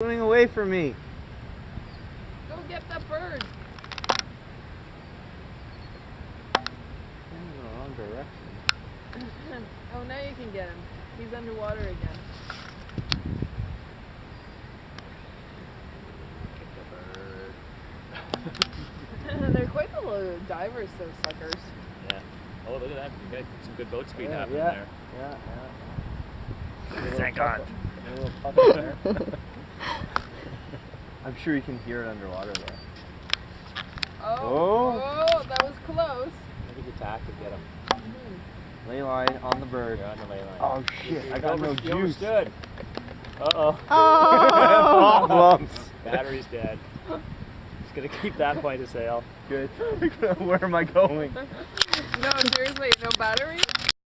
Swimming away from me. Go get that bird. In the wrong direction. Oh, now you can get him. He's underwater again. They're quite the low divers, those suckers. Yeah. Oh, look at that. You got some good boat speed happening yeah, there. Yeah. Thank God. A little puff there. I'm sure you can hear it underwater there. Oh, that was close. Maybe the tack could get him. Ley line on the bird. You're on the ley line. Oh shit, I got no juice. Overstood. Uh-oh. Oh! Lumps. Battery's dead. Just gonna keep that point of sail. Good. Where am I going? No, seriously, no battery?